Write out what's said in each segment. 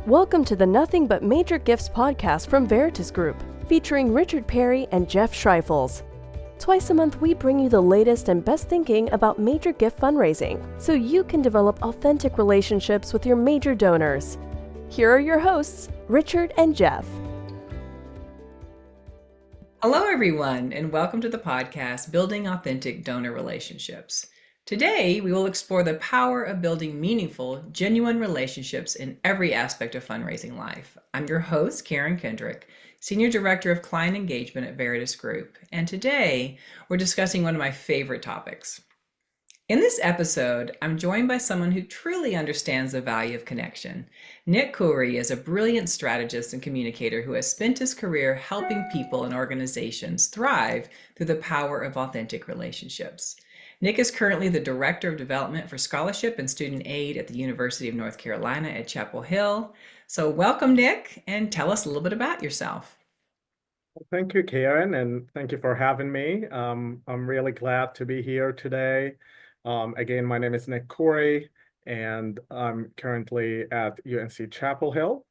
Welcome to the Nothing But Major Gifts podcast from Veritas Group, featuring Richard Perry and Jeff Schreifels. Twice a month, we bring you the latest and best thinking about major gift fundraising, so you can develop authentic relationships with your major donors. Here are your hosts, Richard and Jeff. Hello, everyone, and welcome to the podcast, Building Authentic Donor Relationships. Today, we will explore the power of building meaningful, genuine relationships in every aspect of fundraising life. I'm your host, Karen Kendrick, Senior Director of Client Engagement at Veritas Group, and today we're discussing one of my favorite topics. In this episode, I'm joined by someone who truly understands the value of connection. Nick Khoury is a brilliant strategist and communicator who has spent his career helping people and organizations thrive through the power of authentic relationships. Nick is currently the Director of Development for Scholarship and Student Aid at the University of North Carolina at Chapel Hill. So welcome, Nick, and tell us a little bit about yourself. Thank you, Karen, and thank you for having me. I'm really glad to be here today. Again, my name is Nick Khoury, and I'm currently at UNC Chapel Hill.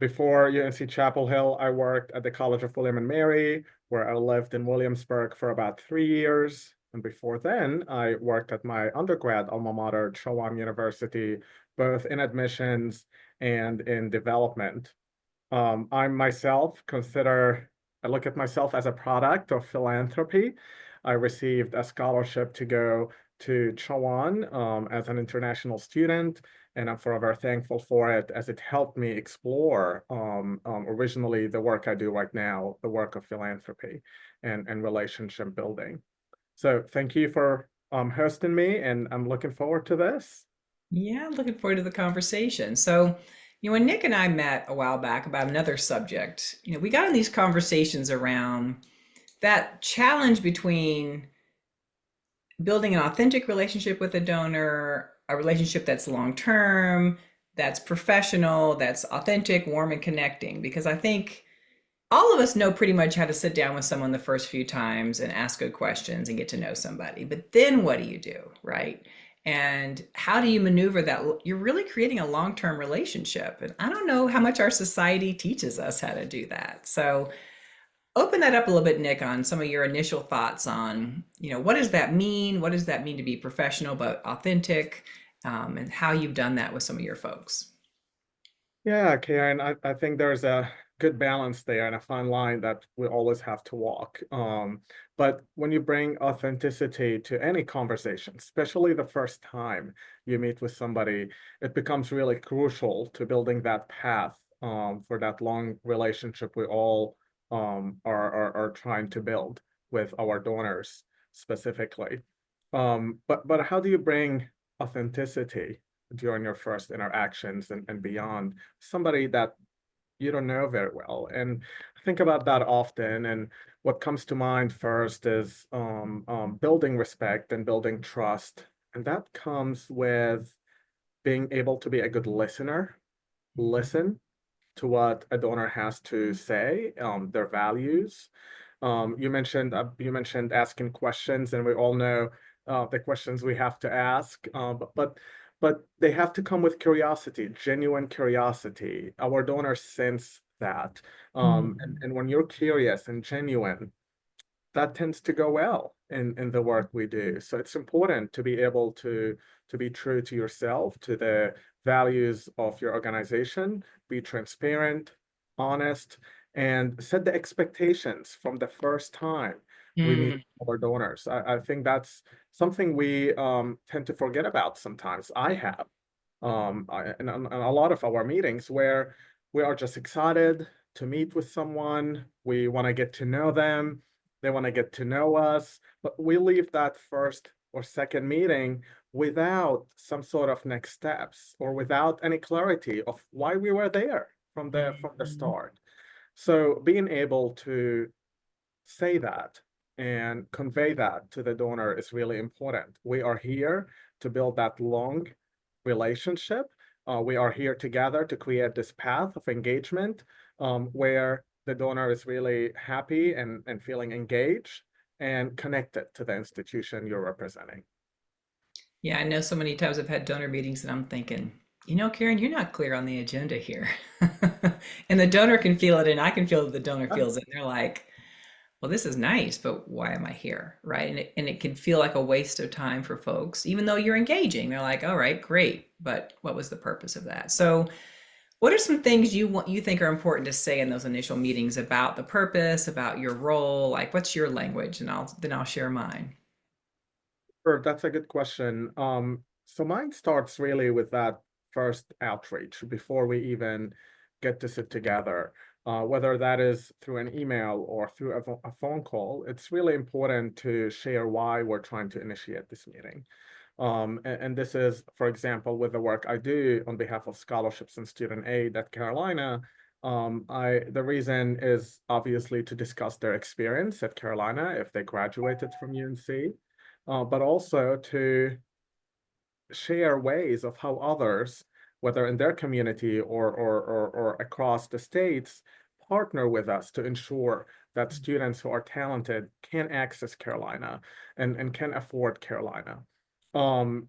Before UNC Chapel Hill, I worked at the College of William and Mary, where I lived in Williamsburg for about 3 years. And before then, I worked at my undergrad alma mater, Chowan University, both in admissions and in development. I myself I look at myself as a product of philanthropy. I received a scholarship to go to Chowan as an international student, and I'm forever thankful for it as it helped me explore originally the work I do right now, the work of philanthropy and relationship building. So thank you for hosting me, and I'm looking forward to this. Yeah, looking forward to the conversation. So, when Nick and I met a while back about another subject, we got in these conversations around that challenge between building an authentic relationship with a donor, a relationship that's long-term, that's professional, that's authentic, warm, and connecting. Because I think all of us know pretty much how to sit down with someone the first few times and ask good questions and get to know somebody. But then what do you do, right? And how do you maneuver that? You're really creating a long-term relationship. And I don't know how much our society teaches us how to do that. So open that up a little bit, Nick, on some of your initial thoughts on, what does that mean? What does that mean to be professional but authentic? And how you've done that with some of your folks. Yeah, Karen, I think there's a good balance there and a fine line that we always have to walk. But when you bring authenticity to any conversation, especially the first time you meet with somebody, it becomes really crucial to building that path for that long relationship we all are trying to build with our donors specifically. But how do you bring authenticity during your first interactions and beyond somebody that you don't know very well? And I think about that often, and what comes to mind first is building respect and building trust, and that comes with being able to be a good listener, listen to what a donor has to say, their values. You mentioned asking questions, and we all know the questions we have to ask, but they have to come with curiosity, genuine curiosity. Our donors sense that, and when you're curious and genuine, that tends to go well in the work we do. So it's important to be able to be true to yourself, to the values of your organization, be transparent, honest, and set the expectations from the first time we meet our donors. I think that's something we tend to forget about sometimes. I have in a lot of our meetings where we are just excited to meet with someone. We want to get to know them. They want to get to know us, but we leave that first or second meeting without some sort of next steps or without any clarity of why we were there from the start. So being able to say that and convey that to the donor is really important. We are here to build that long relationship. We are here together to create this path of engagement where the donor is really happy and feeling engaged and connected to the institution you're representing. Yeah, I know so many times I've had donor meetings and I'm thinking, Karen, you're not clear on the agenda here. And the donor can feel it, and I can feel that the donor feels it. And they're like, well, this is nice, but why am I here? Right. And it can feel like a waste of time for folks, even though you're engaging. They're like, all right, great. But what was the purpose of that? So what are some things you think are important to say in those initial meetings about the purpose, about your role? Like what's your language? And I'll share mine. Sure, that's a good question. So mine starts really with that first outreach before we even get to sit together. Whether that is through an email or through a phone call, it's really important to share why we're trying to initiate this meeting. And this is, for example, with the work I do on behalf of scholarships and student aid at Carolina. The reason is obviously to discuss their experience at Carolina if they graduated from UNC, but also to share ways of how others, whether in their community or across the states, partner with us to ensure that students who are talented can access Carolina and can afford Carolina. Um,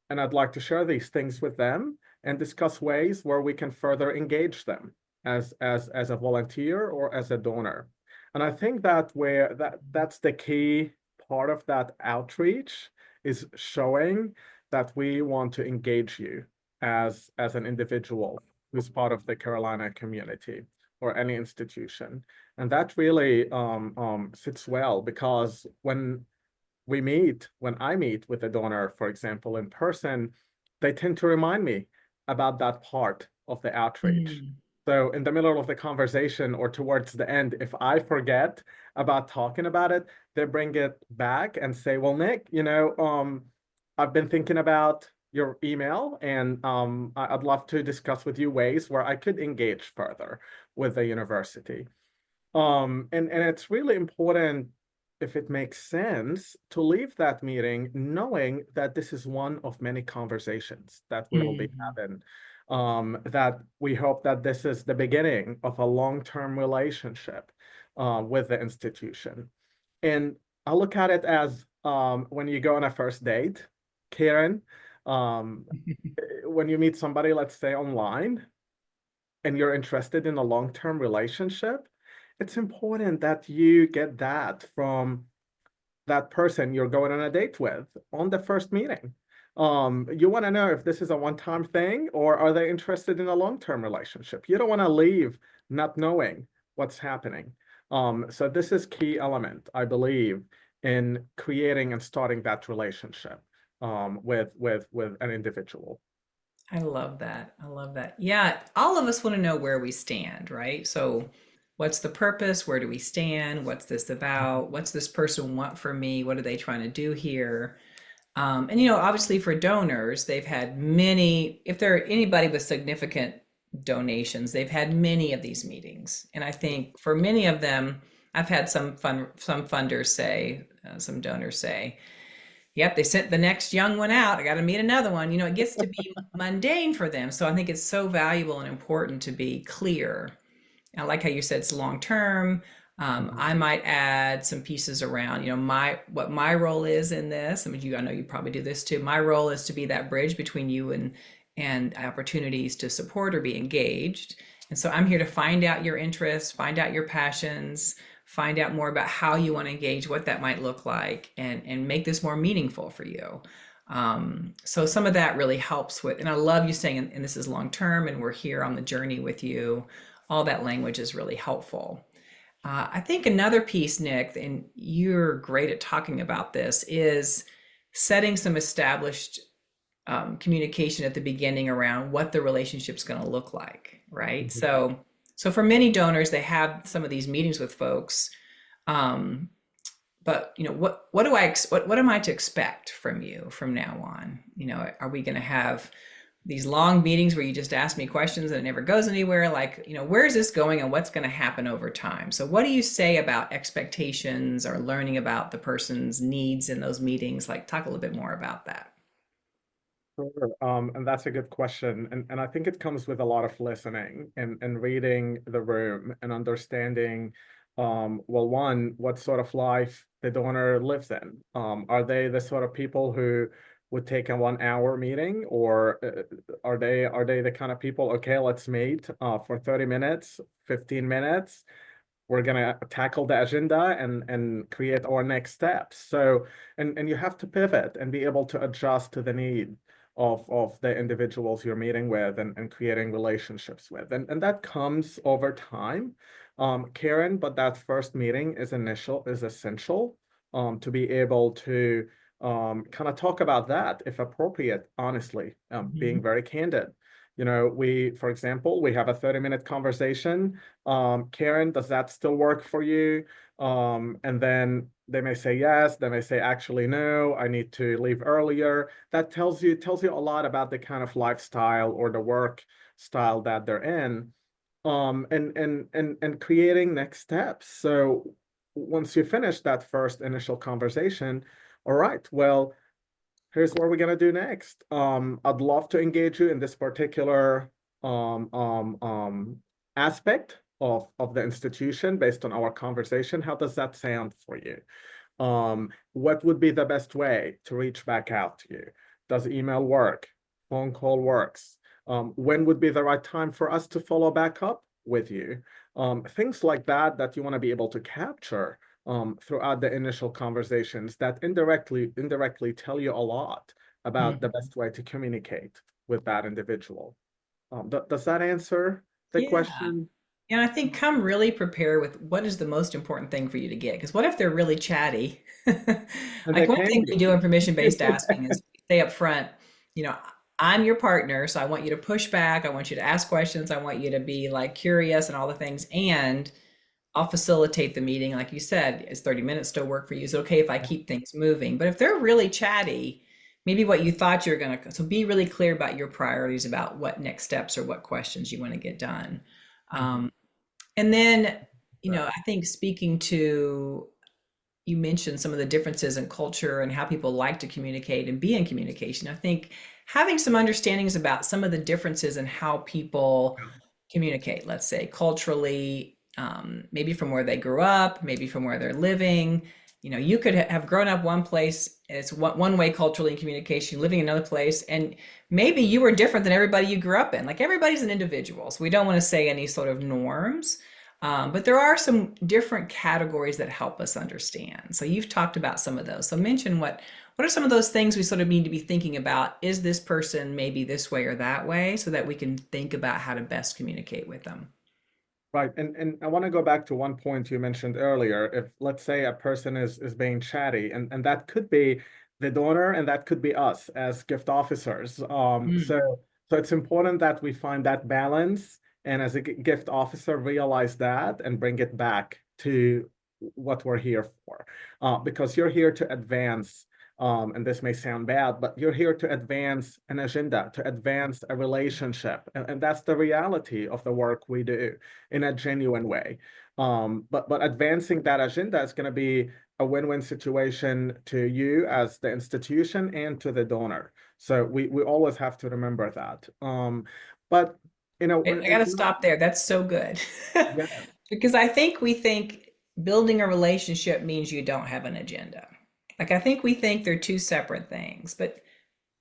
and I'd like to share these things with them and discuss ways where we can further engage them as a volunteer or as a donor. And I think that's the key part of that outreach is showing that we want to engage you as an individual who's part of the Carolina community or any institution. And that really sits well because when I meet with a donor, for example, in person, they tend to remind me about that part of the outreach. Mm. So in the middle of the conversation or towards the end, if I forget about talking about it, they bring it back and say, well, Nick, I've been thinking about your email and I'd love to discuss with you ways where I could engage further with the university. And it's really important, if it makes sense, to leave that meeting knowing that this is one of many conversations that we will be Mhm. having. That we hope that this is the beginning of a long-term relationship with the institution. And I look at it as when you go on a first date, Karen, um, when you meet somebody, let's say online, and you're interested in a long-term relationship, it's important that you get that from that person you're going on a date with on the first meeting. You want to know if this is a one-time thing or are they interested in a long-term relationship. You don't want to leave not knowing what's happening. So this is key element, I believe, in creating and starting that relationship with an individual. I love that. I love that. Yeah, all of us want to know where we stand, right? So, what's the purpose? Where do we stand? What's this about? What's this person want from me? What are they trying to do here? And obviously for donors, they've had many, if they're anybody with significant donations, they've had many of these meetings. And I think for many of them, I've had some funders say, some donors say, yep, they sent the next young one out. I got to meet another one. It gets to be mundane for them. So I think it's so valuable and important to be clear. I like how you said it's long term. Mhm. I might add some pieces around, what my role is in this. I mean, I know you probably do this too. My role is to be that bridge between you and opportunities to support or be engaged. And so I'm here to find out your interests, find out your passions, find out more about how you want to engage, what that might look like, and make this more meaningful for you. So some of that really helps with, and I love you saying, and this is long term, and we're here on the journey with you. All that language is really helpful. I think another piece, Nick, and you're great at talking about this, is setting some established communication at the beginning around what the relationship's going to look like, right? Mhm. So for many donors, they have some of these meetings with folks, um, but what am I to expect from you from now on? Are we going to have these long meetings where you just ask me questions and it never goes anywhere? Like, where is this going and what's going to happen over time? So what do you say about expectations or learning about the person's needs in those meetings? Like, talk a little bit more about that. Sure. And that's a good question. And I think it comes with a lot of listening and reading the room and understanding, well, one, what sort of life the donor lives in. Are they the sort of people who would take a 1 hour meeting, or are they the kind of people, okay, let's meet for 30 minutes, 15 minutes, we're gonna tackle the agenda and create our next steps. So and you have to pivot and be able to adjust to the need of the individuals you're meeting with and creating relationships with. And that comes over time, Karen, but that first meeting is essential to be able to kind of talk about that if appropriate, honestly, being very candid. For example, we have a 30-minute conversation. Karen, does that still work for you? And then they may say yes, they may say actually no, I need to leave earlier. That tells you a lot about the kind of lifestyle or the work style that they're in. And creating next steps. So once you finish that first initial conversation, all right, well, here's what we're gonna do next. I'd love to engage you in this particular aspect of the institution based on our conversation. How does that sound for you? What would be the best way to reach back out to you? Does email work? Phone call works? When would be the right time for us to follow back up with you? Things like that you want to be able to capture throughout the initial conversations that indirectly tell you a lot about the best way to communicate with that individual. Does that answer the Yeah. question? And I think come really prepared with what is the most important thing for you to get. Because what if they're really chatty? And they Like one can thing we do in be. permission-based asking is say up front, you know, I'm your partner, so I want you to push back. I want you to ask questions. I want you to be like curious and all the things. And I'll facilitate the meeting. Like you said, is 30 minutes still work for you? Is it okay if I keep things moving? But if they're really chatty, maybe what you thought you're going to, so be really clear about your priorities about what next steps or what questions you want to get done. Mhm. And then, Right. I think speaking to, you mentioned some of the differences in culture and how people like to communicate and be in communication. I think having some understandings about some of the differences in how people communicate, let's say culturally, maybe from where they grew up, maybe from where they're living. You could have grown up one place, it's one way culturally in communication, living in another place, and maybe you were different than everybody you grew up in. Like everybody's an individual, so we don't want to say any sort of norms. But there are some different categories that help us understand. So you've talked about some of those. So mention what are some of those things we sort of need to be thinking about? Is this person maybe this way or that way, so that we can think about how to best communicate with them? Right. And I want to go back to one point you mentioned earlier. If let's say a person is being chatty, and that could be the donor and that could be us as gift officers. Mm. So it's important that we find that balance, and as a gift officer realize that and bring it back to what we're here for. Because you're here to advance, and this may sound bad, but you're here to advance an agenda, to advance a relationship. And that's the reality of the work we do in a genuine way. But advancing that agenda is going to be a win-win situation to you as the institution and to the donor. So we always have to remember that. But I got to stop there. That's so good. yeah, Because I think we think building a relationship means you don't have an agenda. Like I think we think they're two separate things, but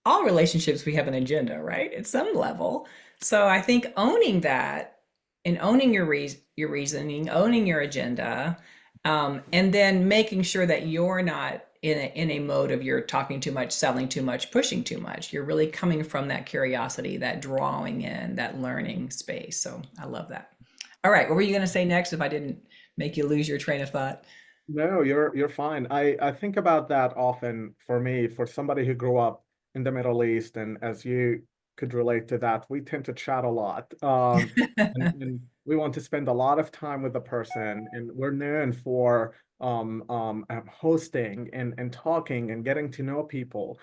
all relationships we have an agenda, right? At some level. So I think owning that and owning your reasoning, owning your agenda, and then making sure that you're not in a mode of you're talking too much, selling too much, pushing too much. You're really coming from that curiosity, that drawing in, that learning space. So I love that. All right, what were you going to say next if I didn't make you lose your train of thought? no, you're fine. I think about that often. For me, for somebody who grew up in the Middle East, and as you could relate to that, we tend to chat a lot. And we want to spend a lot of time with the person, and we're known for hosting and talking and getting to know people.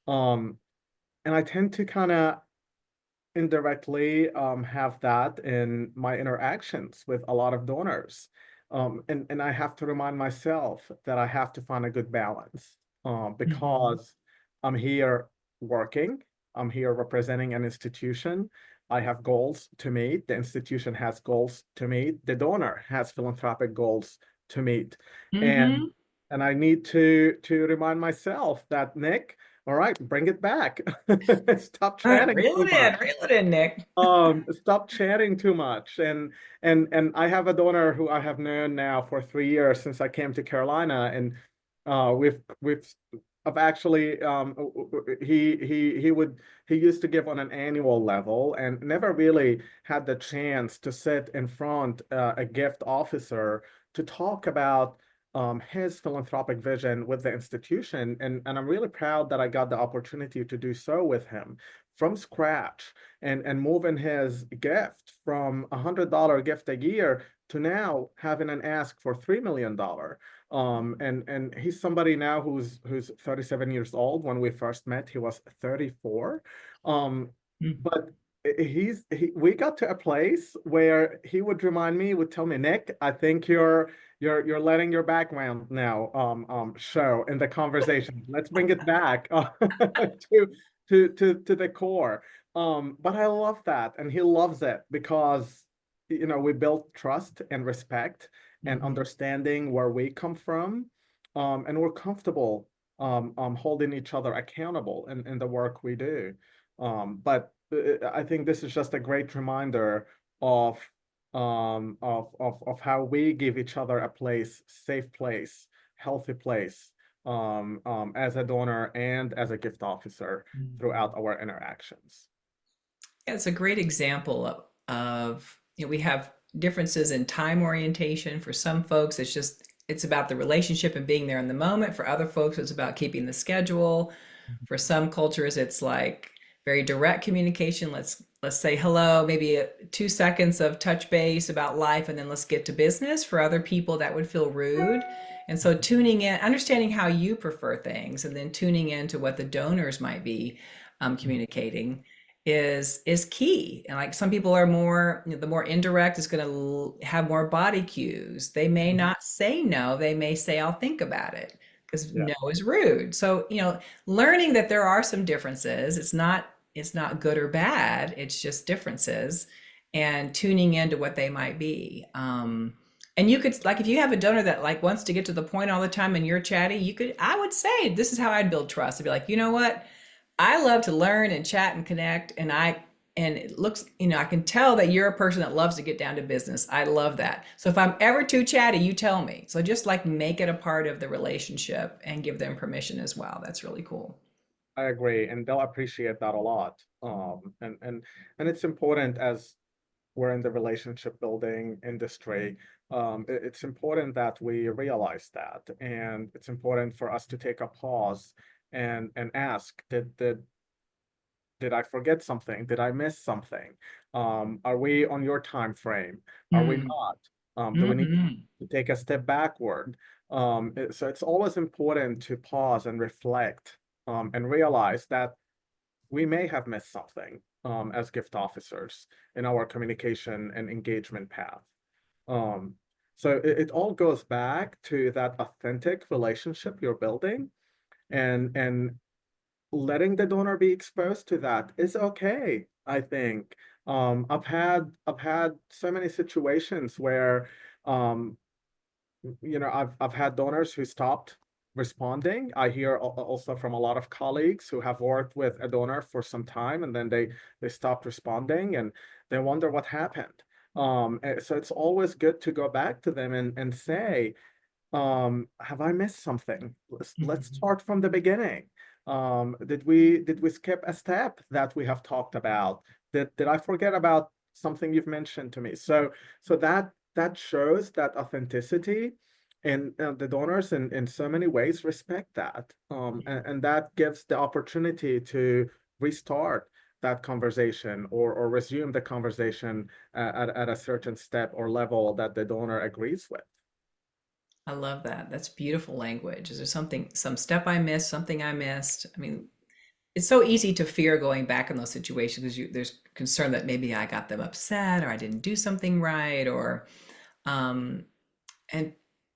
Um, and I tend to kind of indirectly have that in my interactions with a lot of donors. And I have to remind myself that I have to find a good balance Mhm. because I'm here working, I'm here representing an institution. I have goals to meet. The institution has goals to meet. The donor has philanthropic goals to meet. And Mm-hmm. and I need to remind myself that, Nick, All right, bring it back. Stop All right, chatting too much. reel it in, Nick. Stop chatting too much. And I have a donor who I have known now for 3 years since I came to Carolina, and we've I've actually he used to give on an annual level and never really had the chance to sit in front a gift officer to talk about his philanthropic vision with the institution. And I'm really proud that I got the opportunity to do so with him from scratch and moving his gift from $100 gift a year to now having an ask for $3 million. And he's somebody now who's 37 years old. When we first met, he was 34. But we got to a place where he would remind me, would tell me, Nick, I think you're letting your background now show in the conversation. Let's bring it back to the core. But I love that, and he loves it because we built trust and respect and Mhm. understanding where we come from, and we're comfortable holding each other accountable in the work we do. But I think this is just a great reminder of of how we give each other a place, safe place, healthy place, as a donor and as a gift officer Mhm. throughout our interactions. Yeah, it's a great example we have differences in time orientation. For some folks, it's about the relationship and being there in the moment. For other folks, it's about keeping the schedule. For some cultures, it's like very direct communication. Let's say hello, maybe 2 seconds of touch base about life, and then let's get to business. For other people, that would feel rude. And so tuning in, understanding how you prefer things, and then tuning into what the donors might be communicating is key. And like some people are more, the more indirect is going to have more body cues. They may Mhm. not say no, they may say I'll think about it, because Yeah, no is rude. So, learning that there are some differences. It's not good or bad. It's just differences, and tuning into what they might be. And you could, like, if you have a donor that like wants to get to the point all the time and you're chatty, I would say this is how I'd build trust. I'd be like, you know what? I love to learn and chat and connect, and it looks, I can tell that you're a person that loves to get down to business. I love that. So if I'm ever too chatty, you tell me. So just like make it a part of the relationship and give them permission as well. That's really cool. I agree, and they'll appreciate that a lot. And it's important as we're in the relationship building industry. It's important that we realize that, and it's important for us to take a pause and ask, did I forget something? Did I miss something? Are we on your time frame? Are we Mm. not? Do we need Mhm. to take a step backward? So it's always important to pause and reflect, and realize that we may have missed something as gift officers in our communication and engagement path. Um, so it all goes back to that authentic relationship you're building, and letting the donor be exposed to that is okay, I think. I've had so many situations where um, I've had donors who stopped responding. I hear also from a lot of colleagues who have worked with a donor for some time, and then they stopped responding and they wonder what happened. So it's always good to go back to them and say, have I missed something? Let's Mhm. start from the beginning. Did we skip a step that we have talked about? Did I forget about something you've mentioned to me? So that shows that authenticity, and the donors in so many ways respect that. And that gives the opportunity to restart that conversation, or resume the conversation at a certain step or level that the donor agrees with. I love that. That's beautiful language. Is there some step I missed, something I missed? I mean, it's so easy to fear going back in those situations because there's concern that maybe I got them upset or I didn't do something right, or um, and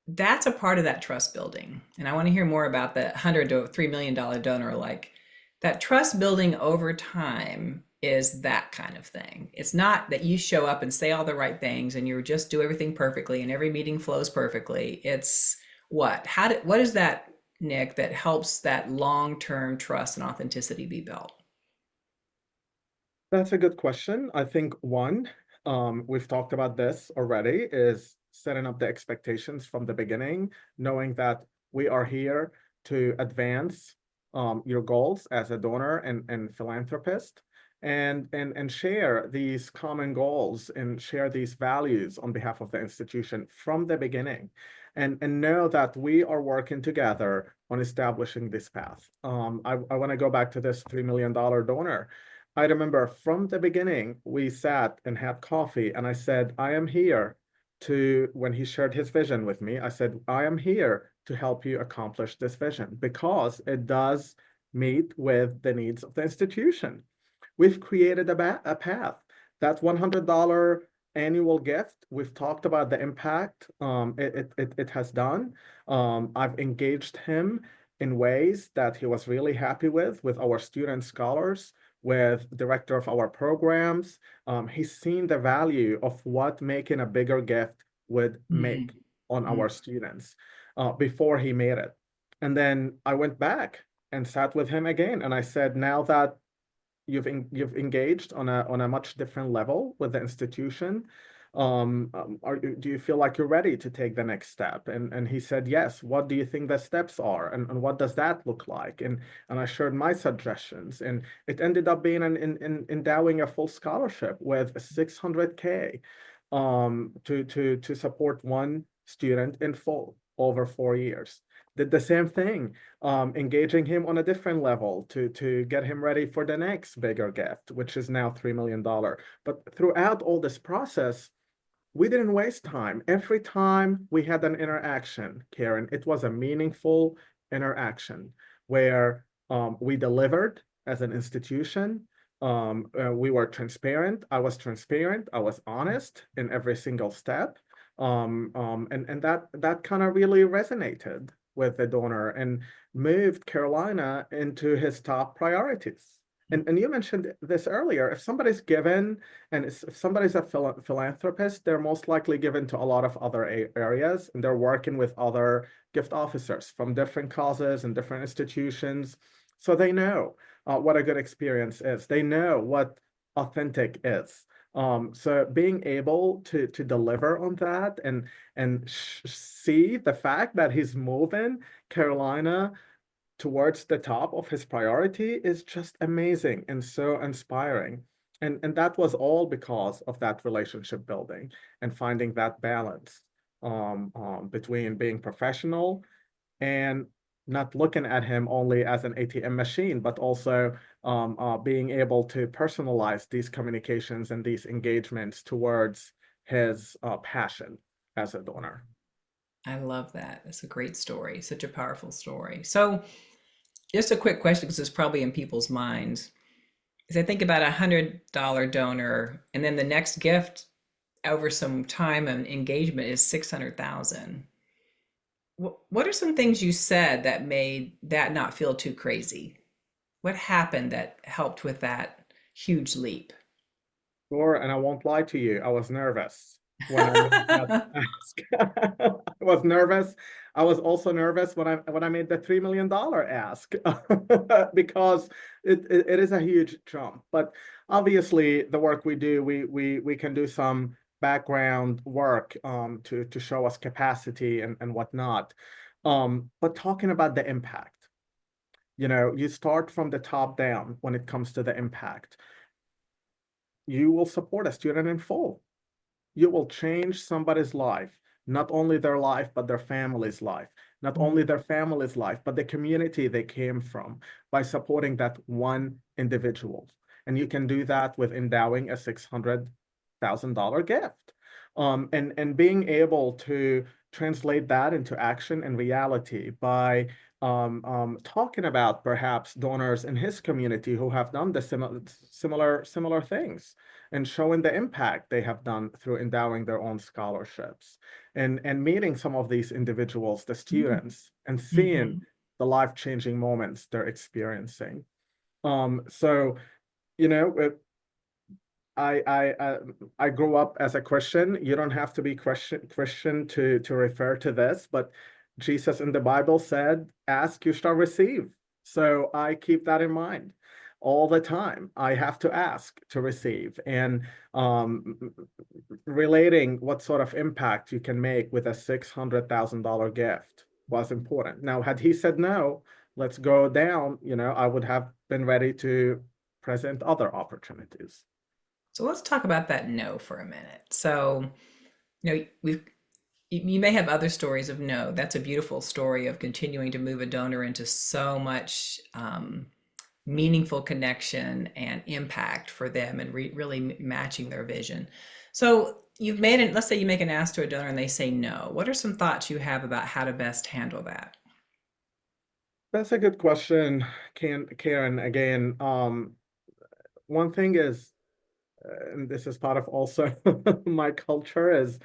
that's a part of that trust building. And I want to hear more about the 100 to $3 million donor. Like, that trust building over time is that kind of thing. It's not that you show up and say all the right things and you just do everything perfectly and every meeting flows perfectly. It's what? What is that? Nick, that helps that long-term trust and authenticity be built? That's a good question. I think one, we've talked about this already, is setting up the expectations from the beginning, knowing that we are here to advance your goals as a donor and philanthropist, and share these common goals and share these values on behalf of the institution from the beginning, and know that we are working together on establishing this path. I want to go back to this $3 million donor. I remember from the beginning, we sat and had coffee, and I said, I am here to, when he shared his vision with me, I said, I am here to help you accomplish this vision because it does meet with the needs of the institution. We've created a path. That $100 annual gift, we've talked about the impact it has done. I've engaged him in ways that he was really happy with our student scholars, with director of our programs. He's seen the value of what making a bigger gift would make on our students before he made it. And then I went back and sat with him again, and I said, now that you've engaged on a much different level with the institution, do you feel like you're ready to take the next step? And he said yes. What do you think the steps are, and what does that look like? And I shared my suggestions, and it ended up being endowing a full scholarship with 600K to support one student in full over 4 years. Did the same thing, engaging him on a different level to get him ready for the next bigger gift, which is now $3 million. But throughout all this process, we didn't waste time. Every time we had an interaction, Karen, it was a meaningful interaction where we delivered as an institution. We were transparent. I was transparent. I was honest in every single step. And that kind of really resonated with the donor and moved Carolina into his top priorities. And you mentioned this earlier. If somebody's given, and if somebody's a philanthropist, they're most likely given to a lot of other areas, and they're working with other gift officers from different causes and different institutions. So they know what a good experience is. They know what authentic is. So being able to deliver on that and see the fact that he's moving Carolina towards the top of his priority is just amazing and so inspiring. And that was all because of that relationship building and finding that balance between being professional and not looking at him only as an ATM machine, but also being able to personalize these communications and these engagements towards his passion as a donor. I love that. That's a great story. Such a powerful story. So, just a quick question because it's probably in people's minds. Is I think about $100 donor, and then the next gift over some time and engagement is 600,000. What are some things you said that made that not feel too crazy? What happened that helped with that huge leap? Sure, and I won't lie to you, I was nervous when I made that ask. I was nervous. I was also nervous when I made the $3 million ask because it is a huge jump. But obviously, the work we do, we can do some background work to show us capacity and whatnot. But talking about the impact, you start from the top down when it comes to the impact. You will support a student in full. You will change somebody's life, not only their life, but their family's life, not only their family's life, but the community they came from by supporting that one individual. And you can do that with endowing a $600,000 gift. And being able to translate that into action and reality by talking about perhaps donors in his community who have done the similar things and showing the impact they have done through endowing their own scholarships and meeting some of these individuals, the students, and seeing the life-changing moments they're experiencing. So, you know, I grew up as a Christian. You don't have to be Christian to refer to this, but Jesus in the Bible said, ask, you shall receive. So I keep that in mind all the time. I have to ask to receive. And um, relating what sort of impact you can make with a $600,000 gift was important. Now, had he said no, let's go down, I would have been ready to present other opportunities. So let's talk about that no for a minute. So, you may have other stories of no. That's a beautiful story of continuing to move a donor into so much meaningful connection and impact for them, and really matching their vision. So you've made it. Let's say you make an ask to a donor and they say no. What are some thoughts you have about how to best handle that? That's a good question, Karen. Again, one thing is, and this is part of also my culture, is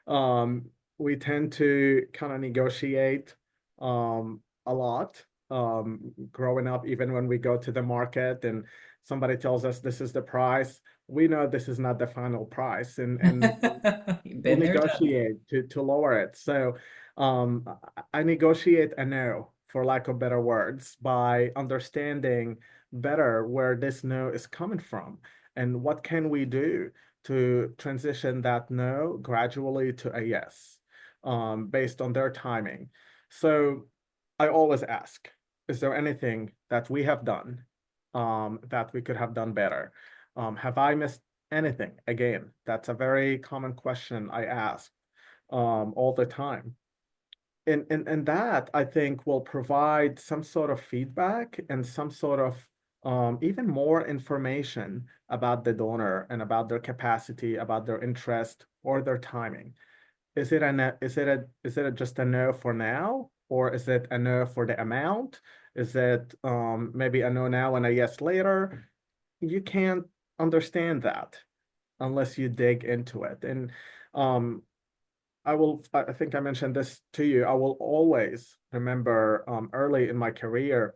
um, we tend to kind of negotiate a lot. Growing up, even when we go to the market and somebody tells us this is the price, we know this is not the final price, and You've we'll been there, done that. negotiate to lower it. So um, I negotiate a no, for lack of better words, by understanding better where this no is coming from and what can we do to transition that no gradually to a yes, based on their timing. So I always ask, is there anything that we have done that we could have done better? Have I missed anything? Again, that's a very common question I ask all the time. And that I think will provide some sort of feedback and some sort of even more information about the donor and about their capacity, about their interest or their timing. Is it just a no for now, or is it a no for the amount? Is it maybe a no now and a yes later? You can't understand that unless you dig into it. And um, I think I mentioned this to you. I will always remember early in my career,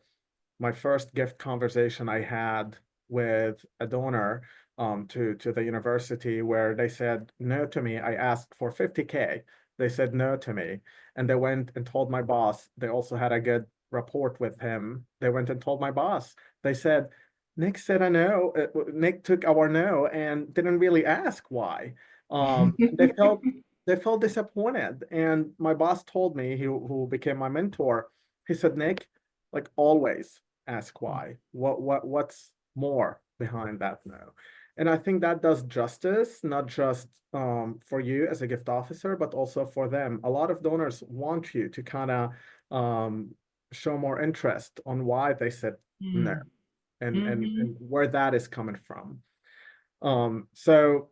my first gift conversation I had with a donor to the university, where they said no to me. I asked for 50K. They said no to me. And they went and told my boss. They also had a good rapport with him. They went and told my boss. They said, Nick said a no. Nick took our no and didn't really ask why. They felt disappointed. And my boss told me, who became my mentor, he said, Nick, like always ask why. What's more behind that no? And I think that does justice, not just for you as a gift officer, but also for them. A lot of donors want you to kind of show more interest on why they said no, Mm-hmm. and where that is coming from. So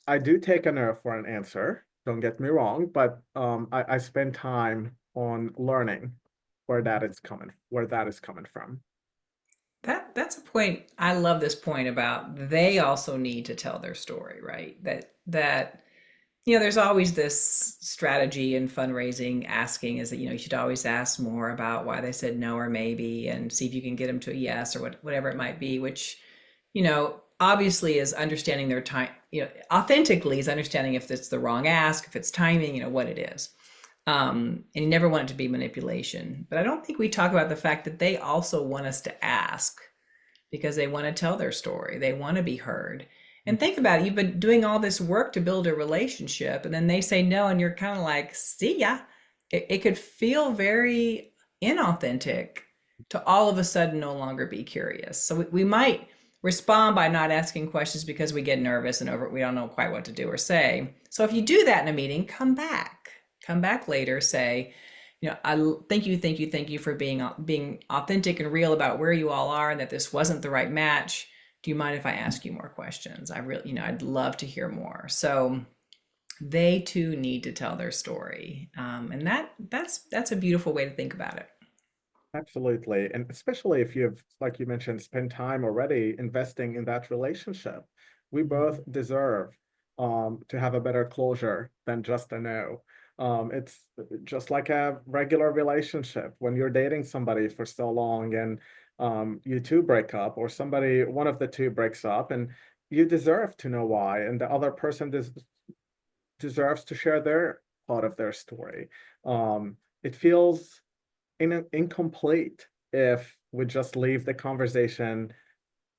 I do take a no for an answer, don't get me wrong, but I spend time on learning where that is coming from. That's a point. I love this point about they also need to tell their story, right? That there's always this strategy in fundraising asking is that you should always ask more about why they said no or maybe, and see if you can get them to a yes or whatever it might be, which obviously is understanding their time, authentically is understanding if it's the wrong ask, if it's timing, what it is. And you never want it to be manipulation. But I don't think we talk about the fact that they also want us to ask because they want to tell their story. They want to be heard. And think about it, you've been doing all this work to build a relationship, and then they say no, and you're kind of like, see ya. It could feel very inauthentic to all of a sudden no longer be curious. So we might respond by not asking questions because we get nervous and we don't know quite what to do or say. So if you do that in a meeting, come back later, say, I thank you for being authentic and real about where you all are and that this wasn't the right match. Do you mind if I ask you more questions? I really, I'd love to hear more. So they too need to tell their story, and that's a beautiful way to think about it. Absolutely. And especially if you've, like you mentioned, spent time already investing in that relationship. We both deserve to have a better closure than just a no. It's just like a regular relationship. When you're dating somebody for so long and you two break up, or one of the two breaks up, and you deserve to know why, and the other person deserves to share their part of their story. It feels incomplete if we just leave the conversation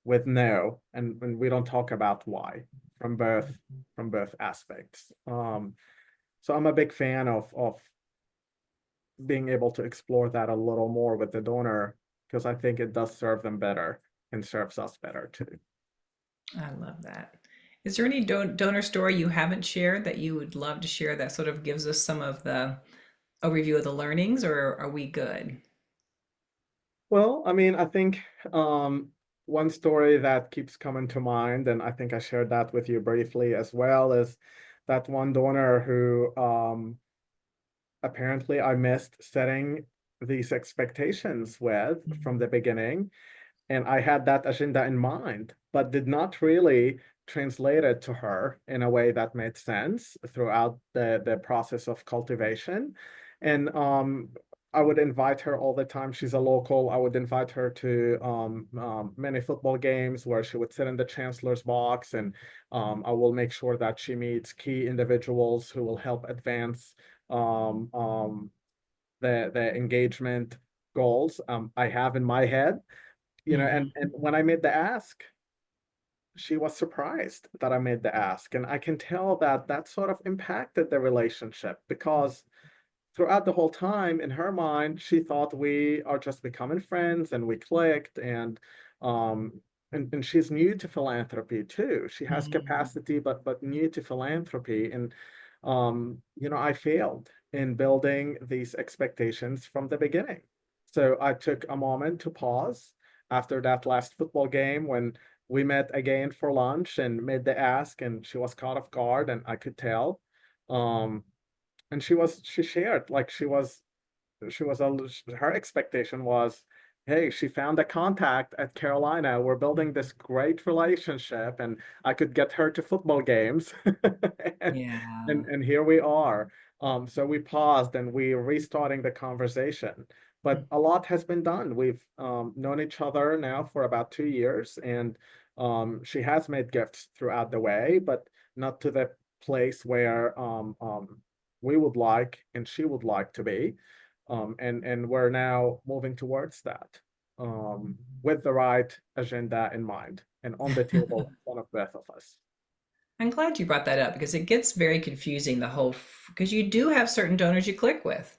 with no, and we don't talk about why from both aspects. So I'm a big fan of being able to explore that a little more with the donor because I think it does serve them better and serves us better too. I love that. Is there any donor story you haven't shared that you would love to share that sort of gives us some of the overview of the learnings, or are we good? Well, I mean, I think one story that keeps coming to mind, and I think I shared that with you briefly as well, is that one donor who apparently I missed setting these expectations with from the beginning. And I had that agenda in mind, but did not really translate it to her in a way that made sense throughout the process of cultivation. And I would invite her all the time. She's a local. I would invite her to many football games where she would sit in the chancellor's box, and I will make sure that she meets key individuals who will help advance um, um, the engagement goals I have in my head. And when I made the ask, she was surprised that I made the ask. And I can tell that that sort of impacted the relationship because throughout the whole time, in her mind, she thought we are just becoming friends and we clicked. Um, and she's new to philanthropy too. She has Mhm. capacity, but new to philanthropy. And I failed in building these expectations from the beginning. So I took a moment to pause after that last football game when we met again for lunch and made the ask, and she was caught off guard, and I could tell. Um, and she shared like her expectation was, hey, she found a contact at Carolina. We're building this great relationship, and I could get her to football games. and, Yeah. and here we are. So we paused and we restarting the conversation. But a lot has been done. We've known each other now for about 2 years, and she has made gifts throughout the way, but not to the place where we would like and she would like to be. And we're now moving towards that with the right agenda in mind and on the table in front of both of us. I'm glad you brought that up because it gets very confusing the whole because you do have certain donors you click with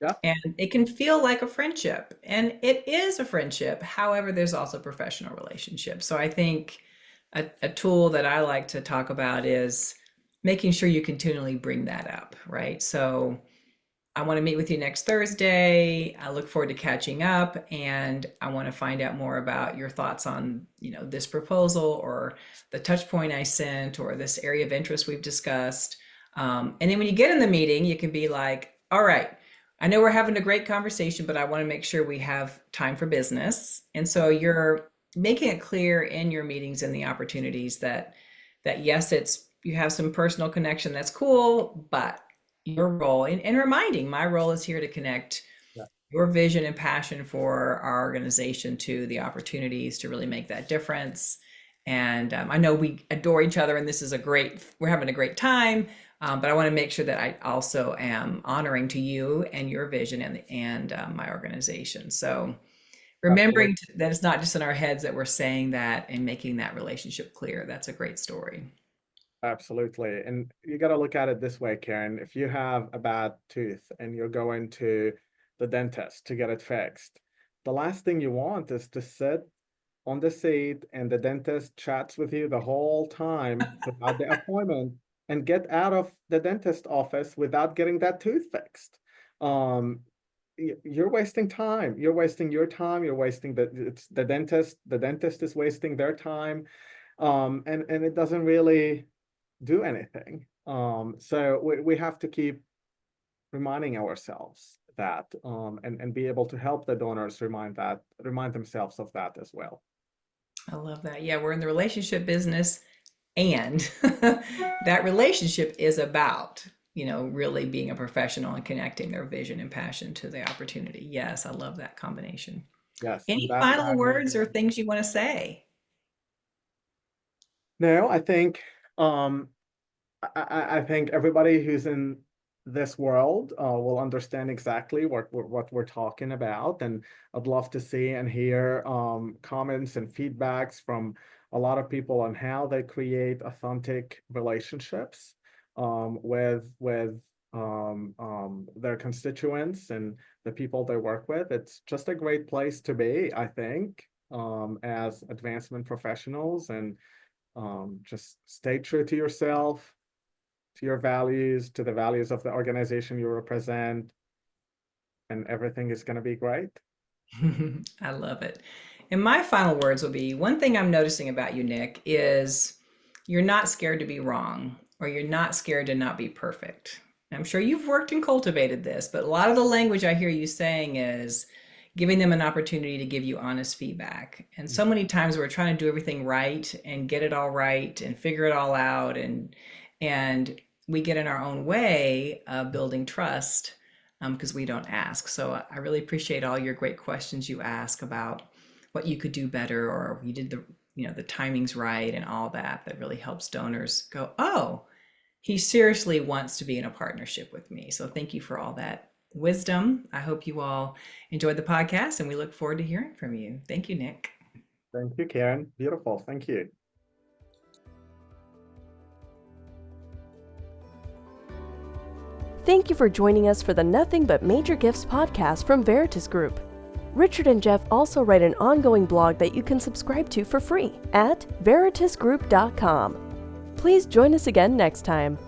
Yeah, and it can feel like a friendship and it is a friendship. However, there's also professional relationships. So I think a tool that I like to talk about is making sure you continually bring that up, right? So I want to meet with you next Thursday. I look forward to catching up and I want to find out more about your thoughts on, this proposal or the touch point I sent or this area of interest we've discussed. And then when you get in the meeting, you can be like, all right, I know we're having a great conversation, but I want to make sure we have time for business. And so you're making it clear in your meetings and the opportunities that yes, it's you have some personal connection, that's cool, but your role and reminding my role is here to connect yeah, your vision and passion for our organization to the opportunities to really make that difference. And I know we adore each other and this is we're having a great time. But I want to make sure that I also am honoring to you and your vision and my organization. So absolutely. that it's not just in our heads that we're saying that and making that relationship clear. That's a great story. Absolutely. And you got to look at it this way, Karen. If you have a bad tooth and you're going to the dentist to get it fixed, the last thing you want is to sit on the seat and the dentist chats with you the whole time throughout the appointment and get out of the dentist office without getting that tooth fixed. Um, you're wasting time. You're wasting your time. You're wasting it's the dentist. The dentist is wasting their time. And it doesn't really do anything. So we have to keep reminding ourselves that and be able to help the donors remind themselves of that as well. I love that. Yeah, we're in the relationship business, and that relationship is about, really being a professional and connecting their vision and passion to the opportunity. Yes, I love that combination. Yes, and Any that final that is words or things you want to say? no, I think um I think everybody who's in this world will understand exactly what we're talking about. And I'd love to see and hear comments and feedbacks from a lot of people on how they create authentic relationships with their constituents and the people they work with. It's just a great place to be, I think, as advancement professionals. And just stay true to yourself, to your values, to the values of the organization you represent, and everything is going to be great. I love it. And my final words will be, one thing I'm noticing about you, Nick, is you're not scared to be wrong, or you're not scared to not be perfect. I'm sure you've worked and cultivated this, but a lot of the language I hear you saying is giving them an opportunity to give you honest feedback. And so many times we're trying to do everything right and get it all right and figure it all out, and we get in our own way of building trust because we don't ask. So I really appreciate all your great questions you ask about what you could do better, or you did the timing's right and all that. That really helps donors go, oh, he seriously wants to be in a partnership with me. So thank you for all that wisdom. I hope you all enjoyed the podcast, and we look forward to hearing from you. Thank you, Nick. Thank you, Karen. Beautiful. Thank you. Thank you for joining us for the Nothing But Major Gifts podcast from Veritas Group. Richard and Jeff also write an ongoing blog that you can subscribe to for free at veritasgroup.com. Please join us again next time.